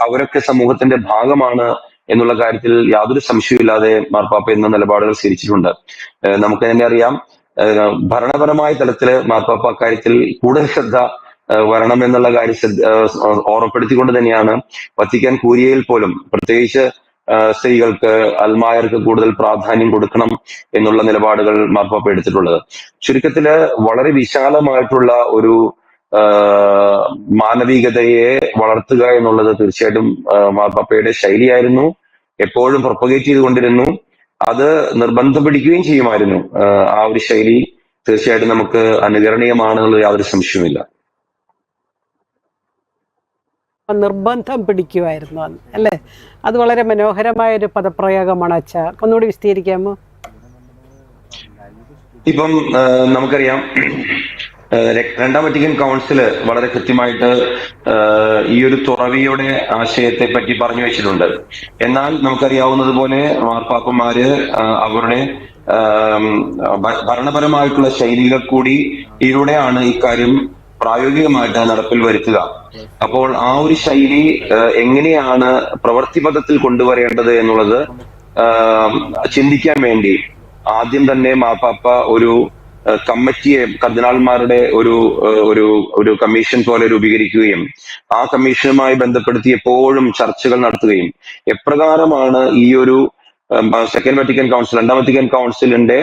അവരൊക്കെ സമൂഹത്തിന്റെ ഭാഗമാണ് എന്നുള്ള കാര്യത്തിൽ യാതൊരു സംശയമില്ലാതെ മാർപ്പാപ്പ എന്ന നിലപാടുകൾ സ്വീകരിച്ചിട്ടുണ്ട്. നമുക്ക് തന്നെ അറിയാം, ഭരണപരമായ തലത്തില് മാർപ്പാപ്പ അക്കാര്യത്തിൽ കൂടുതൽ ശ്രദ്ധ വരണം എന്നുള്ള കാര്യം ഓർമ്മപ്പെടുത്തിക്കൊണ്ട് തന്നെയാണ് വത്തിക്കാൻ കൂരിയയിൽ പോലും പ്രത്യേകിച്ച് സ്ത്രീകൾക്ക്, അൽമായർക്ക് കൂടുതൽ പ്രാധാന്യം കൊടുക്കണം എന്നുള്ള നിലപാടുകൾ മാർപ്പാപ്പ എടുത്തിട്ടുള്ളത്. ചുരുക്കത്തില് വളരെ വിശാലമായിട്ടുള്ള ഒരു മാനവികതയെ വളർത്തുക എന്നുള്ളത് തീർച്ചയായിട്ടും മാർപ്പാപ്പയുടെ ശൈലിയായിരുന്നു. എപ്പോഴും പ്രൊപ്പഗേറ്റ് ചെയ്തുകൊണ്ടിരുന്നു. അത് നിർബന്ധം പിടിക്കുകയും ചെയ്യുമായിരുന്നു. ആ ഒരു ശൈലി തീർച്ചയായിട്ടും നമുക്ക് അനുകരണീയമാണെന്നുള്ള യാതൊരു സംശയവുമില്ല. നിർബന്ധം പിടിക്കുമായിരുന്നു അല്ലേ? അത് വളരെ മനോഹരമായ ഒരു പദപ്രയോഗമാണ് അച്ഛ, ഒന്നുകൂടി വിശദീകരിക്കാമോ? ഇപ്പം നമുക്കറിയാം, രണ്ടാം വത്തിക്കാൻ കൗൺസില് വളരെ കൃത്യമായിട്ട് ഈ ഒരു തുറവിയുടെ ആശയത്തെ പറ്റി പറഞ്ഞു വെച്ചിട്ടുണ്ട്. എന്നാൽ നമുക്കറിയാവുന്നതുപോലെ മാർപ്പാപ്പന്മാര് അവരുടെ ഭരണപരമായിട്ടുള്ള ശൈലികൾ കൂടി ഇതിലൂടെയാണ് ഇക്കാര്യം പ്രായോഗികമായിട്ട് നടപ്പിൽ വരുത്തുക. അപ്പോൾ ആ ഒരു ശൈലി എങ്ങനെയാണ് പ്രവൃത്തിപഥത്തിൽ കൊണ്ടുവരേണ്ടത് എന്നുള്ളത് ചിന്തിക്കാൻ വേണ്ടി ആദ്യം തന്നെ മാർപ്പാപ്പ ഒരു കമ്മിറ്റിയെ, കർദിനാൾമാരുടെ ഒരു കമ്മീഷൻ പോലെ രൂപീകരിക്കുകയും ആ കമ്മീഷനുമായി ബന്ധപ്പെടുത്തി എപ്പോഴും ചർച്ചകൾ നടത്തുകയും എപ്രകാരമാണ് ഈ ഒരു സെക്കൻഡ് വത്തിക്കാൻ കൗൺസിൽ, രണ്ടാം വത്തിക്കാൻ കൗൺസിലിന്റെ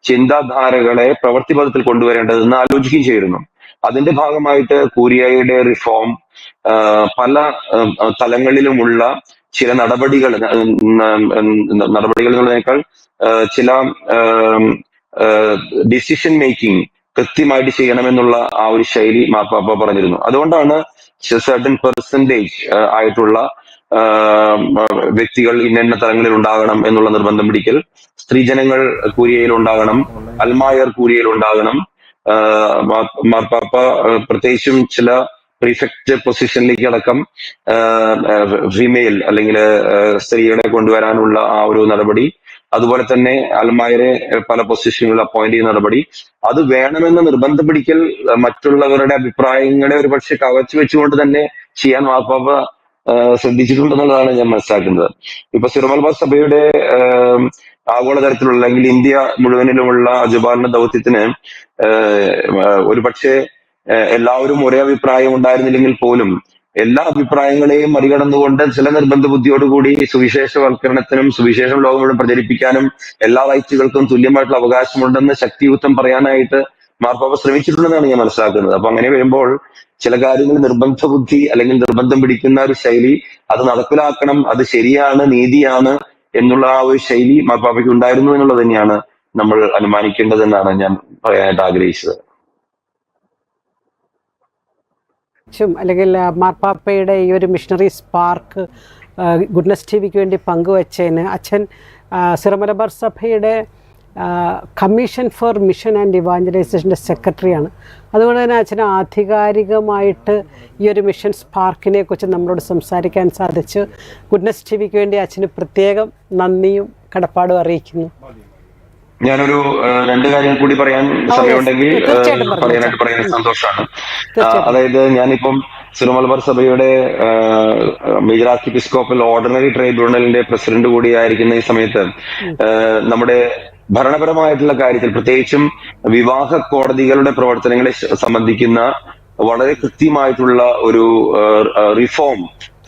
ചിന്താധാരകളെ പ്രവൃത്തിപഥത്തിൽ കൊണ്ടുവരേണ്ടതെന്ന് ആലോചിക്കുകയും ചെയ്തിരുന്നു. അതിന്റെ ഭാഗമായിട്ട് കൂരിയയുടെ റിഫോം, പല തലങ്ങളിലുമുള്ള ചില നടപടികൾ എന്നുള്ളതിനേക്കാൾ ചില ഡിസിഷൻ മേക്കിംഗ് കൃത്യമായിട്ട് ചെയ്യണമെന്നുള്ള ആ ഒരു ശൈലി മാർപ്പാപ്പ പറഞ്ഞിരുന്നു. അതുകൊണ്ടാണ് സർട്ടൻ പെർസെന്റേജ് ആയിട്ടുള്ള വ്യക്തികൾ ഇന്ന തലങ്ങളിൽ ഉണ്ടാകണം എന്നുള്ള നിർബന്ധം പിടിക്കൽ, സ്ത്രീജനങ്ങൾ കൂരിയയിൽ ഉണ്ടാകണം, അൽമായർ കൂരിയയിൽ ഉണ്ടാകണം, മാർപ്പാപ്പ പ്രത്യേകിച്ചും ചില പ്രീഫെക്റ്റ് പൊസിഷനിലേക്ക് അടക്കം ഫീമെയിൽ അല്ലെങ്കിൽ സ്ത്രീകളെ കൊണ്ടുവരാനുള്ള ആ ഒരു നടപടി, അതുപോലെ തന്നെ അൽമായരെ പല പൊസിഷനുകളിൽ അപ്പോയിന്റ് ചെയ്യുന്ന നടപടി, അത് വേണമെന്ന് നിർബന്ധം പിടിക്കൽ മറ്റുള്ളവരുടെ അഭിപ്രായങ്ങളെ ഒരു പക്ഷെ കവച്ചു വെച്ചുകൊണ്ട് തന്നെ ചെയ്യാൻ മാർപ്പാപ്പ ശ്രദ്ധിച്ചിട്ടുണ്ടെന്നുള്ളതാണ് ഞാൻ മനസ്സിലാക്കുന്നത്. ഇപ്പൊ സിറോ മലബാർ സഭയുടെ ആഗോളതലത്തിലുള്ള അല്ലെങ്കിൽ ഇന്ത്യ മുഴുവനിലുമുള്ള അജപാലന ദൗത്യത്തിന് ഒരു പക്ഷേ എല്ലാവരും ഒരേ അഭിപ്രായം ഉണ്ടായിരുന്നില്ലെങ്കിൽ പോലും എല്ലാ അഭിപ്രായങ്ങളെയും മറികടന്നുകൊണ്ട് ചില നിർബന്ധ ബുദ്ധിയോടുകൂടി സുവിശേഷവൽക്കരണത്തിനും സുവിശേഷം ലോകം മുഴുവൻ പ്രചരിപ്പിക്കാനും എല്ലാ റൈറ്റുകൾക്കും തുല്യമായിട്ടുള്ള അവകാശമുണ്ടെന്ന് ശക്തിയുക്തം പറയാനായിട്ട് മാർപ്പാപ്പ ശ്രമിച്ചിട്ടുണ്ടെന്നാണ് ഞാൻ മനസ്സിലാക്കുന്നത്. അപ്പൊ അങ്ങനെ വരുമ്പോൾ ചില കാര്യങ്ങൾ നിർബന്ധ ബുദ്ധി അല്ലെങ്കിൽ നിർബന്ധം പിടിക്കുന്ന ഒരു ശൈലി അത് നടപ്പിലാക്കണം, അത് ശരിയാണ്, നീതിയാണ് എന്നുള്ള ആ ഒരു ശൈലി മാർപ്പാപ്പയ്ക്ക് ഉണ്ടായിരുന്നു എന്നുള്ളത് തന്നെയാണ് നമ്മൾ അനുമാനിക്കേണ്ടതെന്നാണ് ഞാൻ പറയാനായിട്ട് ആഗ്രഹിച്ചത്. അല്ലെങ്കിൽ മാർപ്പാപ്പയുടെ ഈ ഒരു മിഷണറി സ്പാർക്ക് ഗുഡ്നസ് ടി വിക്ക് വേണ്ടി പങ്കുവച്ചതിന് അച്ഛൻ സിറോ മലബാർ സഭയുടെ കമ്മീഷൻ ഫോർ മിഷൻ ആൻഡ് ഇവാഞ്ചലൈസേഷൻ്റെ സെക്രട്ടറിയാണ്. അതുകൊണ്ട് തന്നെ അച്ഛന് ആധികാരികമായിട്ട് ഈ ഒരു മിഷൻ സ്പാർക്കിനെ കുറിച്ച് നമ്മളോട് സംസാരിക്കാൻ സാധിച്ചു. ഗുഡ്നസ് ടി വിക്ക് വേണ്ടി അച്ഛന് പ്രത്യേകം നന്ദിയും കടപ്പാടും അറിയിക്കുന്നു. ഞാനൊരു രണ്ട് കാര്യം കൂടി പറയാൻ സമയമുണ്ടെങ്കിൽ പറയാനായിട്ട് പറയുന്ന സന്തോഷമാണ്. അതായത് ഞാനിപ്പം സിറോ മലബാർ സഭയുടെ മേജർ ആർച്ച് എപ്പിസ്കോപ്പൽ ഓർഡിനറി ട്രൈബ്യൂണലിന്റെ പ്രസിഡന്റ് കൂടിയായിരിക്കുന്ന ഈ സമയത്ത് നമ്മുടെ ഭരണപരമായിട്ടുള്ള കാര്യത്തിൽ പ്രത്യേകിച്ചും വിവാഹ കോടതികളുടെ പ്രവർത്തനങ്ങളെ സംബന്ധിക്കുന്ന വളരെ കൃത്യമായിട്ടുള്ള ഒരു റിഫോം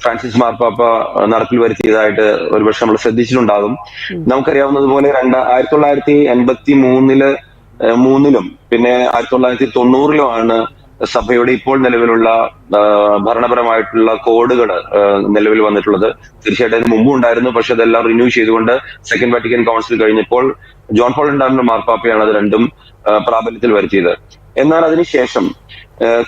ഫ്രാൻസിസ് മാർപ്പാപ്പ നടപ്പിൽ വരുത്തിയതായിട്ട് ഒരുപക്ഷെ നമ്മൾ ശ്രദ്ധിച്ചിട്ടുണ്ടാകും. നമുക്കറിയാവുന്നതുപോലെ 1983-ലും പിന്നെ 1990-ലുമാണ് സഭയുടെ ഇപ്പോൾ നിലവിലുള്ള ഭരണപരമായിട്ടുള്ള കോഡുകൾ നിലവിൽ വന്നിട്ടുള്ളത്. തീർച്ചയായിട്ടും അതിന് മുമ്പും ഉണ്ടായിരുന്നു, പക്ഷെ അതെല്ലാം റിന്യൂ ചെയ്തുകൊണ്ട് സെക്കൻഡ് വാറ്റിക്കൻ കൗൺസിൽ കഴിഞ്ഞപ്പോൾ ജോൺ പോൾ രണ്ടാമൻ മാർപ്പാപ്പയാണ് അത് രണ്ടും പ്രാബല്യത്തിൽ വരുത്തിയത്. എന്നാൽ അതിനുശേഷം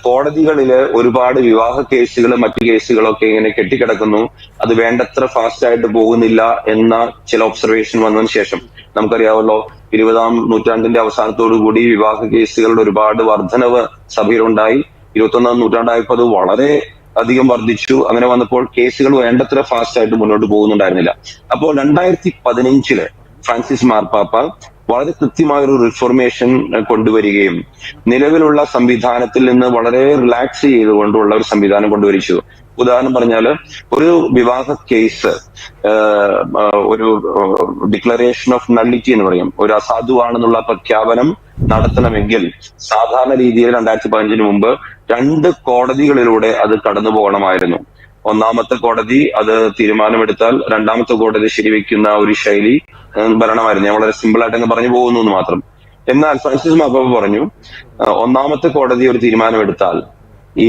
കോടതികളില് ഒരുപാട് വിവാഹ കേസുകളും മറ്റു കേസുകളൊക്കെ ഇങ്ങനെ കെട്ടിക്കിടക്കുന്നു, അത് വേണ്ടത്ര ഫാസ്റ്റ് ആയിട്ട് പോകുന്നില്ല എന്ന ചില ഒബ്സർവേഷൻ വന്നതിന് ശേഷം നമുക്കറിയാമല്ലോ 20-ാം നൂറ്റാണ്ടിന്റെ അവസാനത്തോടുകൂടി വിവാഹ കേസുകളുടെ ഒരുപാട് വർധനവ് സഭയിലുണ്ടായി. 21-ാം നൂറ്റാണ്ടായപ്പോൾ അത് വളരെ അധികം വർദ്ധിച്ചു. അങ്ങനെ വന്നപ്പോൾ കേസുകൾ വേണ്ടത്ര ഫാസ്റ്റ് ആയിട്ട് മുന്നോട്ട് പോകുന്നുണ്ടായിരുന്നില്ല. അപ്പോൾ 2015-ല് ഫ്രാൻസിസ് മാർപ്പാപ്പ വളരെ കൃത്യമായൊരു റിഫോർമേഷൻ കൊണ്ടുവരികയും നിലവിലുള്ള സംവിധാനത്തിൽ നിന്ന് വളരെ റിലാക്സ് ചെയ്തുകൊണ്ടുള്ള ഒരു സംവിധാനം കൊണ്ടുവരിച്ചു. ഉദാഹരണം പറഞ്ഞാല് ഒരു വിവാഹ കേസ് ഒരു ഡിക്ലറേഷൻ ഓഫ് നള്ളിറ്റി എന്ന് പറയും, ഒരു അസാധുവാണെന്നുള്ള പ്രഖ്യാപനം നടത്തണമെങ്കിൽ സാധാരണ രീതിയിൽ 2015-ന് മുമ്പ് 2 കോടതികളിലൂടെ അത് കടന്നു പോകണമായിരുന്നു. ഒന്നാമത്തെ കോടതി അത് തീരുമാനമെടുത്താൽ രണ്ടാമത്തെ കോടതി ശരിവെക്കുന്ന ഒരു ശൈലി ഭരണമായിരുന്നു. ഞാൻ വളരെ സിമ്പിൾ ആയിട്ട് അങ്ങ് പറഞ്ഞു പോകുന്നു എന്ന് മാത്രം. എന്നാൽ ഫ്രാൻസിസ് മാർപ്പാപ്പ പറഞ്ഞു, ഒന്നാമത്തെ കോടതി ഒരു തീരുമാനമെടുത്താൽ ഈ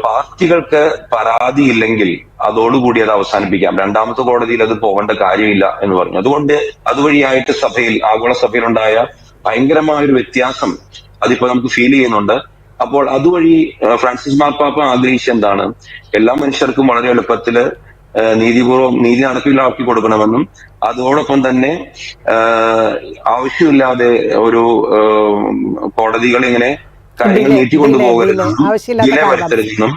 പാർട്ടികൾക്ക് പരാതിയില്ലെങ്കിൽ അതോടുകൂടി അത് അവസാനിപ്പിക്കാം, രണ്ടാമത്തെ കോടതിയിൽ അത് പോകേണ്ട കാര്യമില്ല എന്ന് പറഞ്ഞു. അതുകൊണ്ട് അതുവഴിയായിട്ട് സഭയിൽ ആഗോള സഭയിലുണ്ടായ ഭയങ്കരമായൊരു വ്യത്യാസം അതിപ്പോ നമുക്ക് ഫീൽ ചെയ്യുന്നുണ്ട്. അപ്പോൾ അതുവഴി ഫ്രാൻസിസ് മാർപ്പാപ്പ ആഗ്രഹിച്ച എന്താണ്, എല്ലാ മനുഷ്യർക്കും വളരെ എളുപ്പത്തില് നീതിപൂർവ്വം നീതി നടപ്പിലാക്കി കൊടുക്കണമെന്നും അതോടൊപ്പം തന്നെ ആവശ്യമില്ലാതെ ഒരു കോടതികൾ ഇങ്ങനെ കാര്യങ്ങൾ നീട്ടിക്കൊണ്ടുപോകരുതെന്നും ഡിലേ വരുത്തരുതെന്നും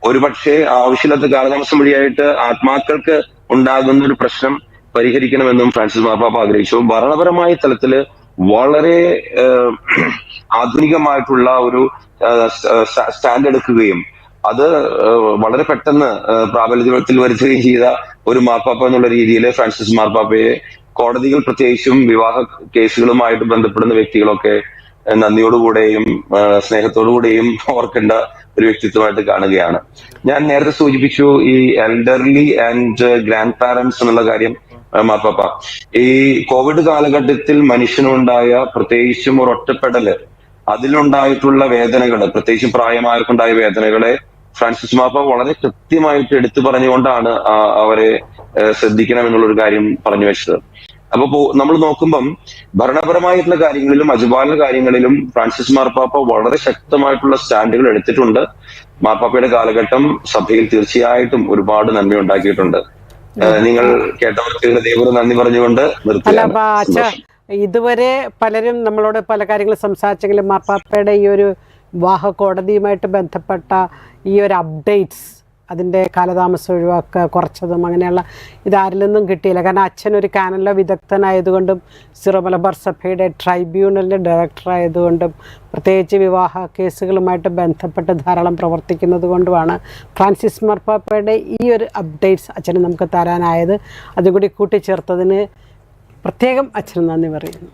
ഒരുപക്ഷെ ആവശ്യമില്ലാത്ത കാലതാമസം വഴിയായിട്ട് ആത്മാക്കൾക്ക് ഉണ്ടാകുന്ന ഒരു പ്രശ്നം പരിഹരിക്കണമെന്നും ഫ്രാൻസിസ് മാർപ്പാപ്പ ആഗ്രഹിച്ചു. ഭരണപരമായ തലത്തില് വളരെ ആധുനികമായിട്ടുള്ള ഒരു സ്റ്റാൻഡ് എടുക്കുകയും അത് വളരെ പെട്ടെന്ന് പ്രാബല്യത്തിൽ വരുത്തുകയും ചെയ്ത ഒരു മാർപ്പാപ്പ എന്നുള്ള രീതിയിൽ ഫ്രാൻസിസ് മാർപ്പാപ്പയെ കോടതികൾ പ്രത്യേകിച്ചും വിവാഹ കേസുകളുമായിട്ട് ബന്ധപ്പെടുന്ന വ്യക്തികളൊക്കെ നന്ദിയോടുകൂടെയും സ്നേഹത്തോടുകൂടെയും ഓർക്കേണ്ട ഒരു വ്യക്തിത്വമായിട്ട് കാണുകയാണ്. ഞാൻ നേരത്തെ സൂചിപ്പിച്ചു ഈ എൽഡർലി ആൻഡ് ഗ്രാൻഡ് പാരന്റ്സ് എന്നുള്ള കാര്യം. മാർപ്പാപ്പ ഈ കോവിഡ് കാലഘട്ടത്തിൽ മനുഷ്യനുണ്ടായ പ്രത്യേകിച്ചും ഒരു ഒറ്റപ്പെടല്, അതിലുണ്ടായിട്ടുള്ള വേദനകള്, പ്രത്യേകിച്ചും പ്രായമായവർക്കുണ്ടായ വേദനകളെ ഫ്രാൻസിസ് മാർപ്പാപ്പ വളരെ കൃത്യമായിട്ട് എടുത്തു പറഞ്ഞുകൊണ്ടാണ് അവരെ ശ്രദ്ധിക്കണം എന്നുള്ളൊരു കാര്യം പറഞ്ഞു വെച്ചത്. അപ്പൊ നമ്മൾ നോക്കുമ്പം ഭരണപരമായിട്ടുള്ള കാര്യങ്ങളിലും അജപാലന കാര്യങ്ങളിലും ഫ്രാൻസിസ് മാർപ്പാപ്പ വളരെ ശക്തമായിട്ടുള്ള സ്റ്റാൻഡുകൾ എടുത്തിട്ടുണ്ട്. മാർപ്പാപ്പയുടെ കാലഘട്ടം സഭയിൽ തീർച്ചയായിട്ടും ഒരുപാട് നന്മ ഉണ്ടാക്കിയിട്ടുണ്ട്. നിങ്ങൾ കേട്ടവർക്ക് ദൈവം നന്ദി പറഞ്ഞുകൊണ്ട് നിർത്തുകയാണ്. ഇതുവരെ പലരും നമ്മളോട് പല കാര്യങ്ങൾ സംസാരിച്ചെങ്കിലും മാർപ്പാപ്പയുടെ ഈ ഒരു വിവാഹ കോടതിയുമായിട്ട് ബന്ധപ്പെട്ട ഈ ഒരു അപ്ഡേറ്റ്സ്, അതിൻ്റെ കാലതാമസം കുറച്ചതും അങ്ങനെയുള്ള ഇതാരിൽ നിന്നും കിട്ടിയില്ല. കാരണം അച്ഛനൊരു കാനലിലെ വിദഗ്ധനായതുകൊണ്ടും സിറോ മലബാർ സഭയുടെ ട്രൈബ്യൂണലിൻ്റെ ഡയറക്ടറായതുകൊണ്ടും പ്രത്യേകിച്ച് വിവാഹ കേസുകളുമായിട്ട് ബന്ധപ്പെട്ട് ധാരാളം പ്രവർത്തിക്കുന്നത് കൊണ്ടുമാണ് ഫ്രാൻസിസ് മാർപ്പാപ്പയുടെ ഈ ഒരു അപ്ഡേറ്റ്സ് അച്ഛന് നമുക്ക് തരാനായത്. അതുകൂടി കൂട്ടിച്ചേർത്തതിന് പ്രത്യേകം അച്ഛന് നന്ദി പറയുന്നു.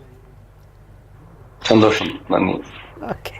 സന്തോഷം, നന്ദി. ഓക്കെ.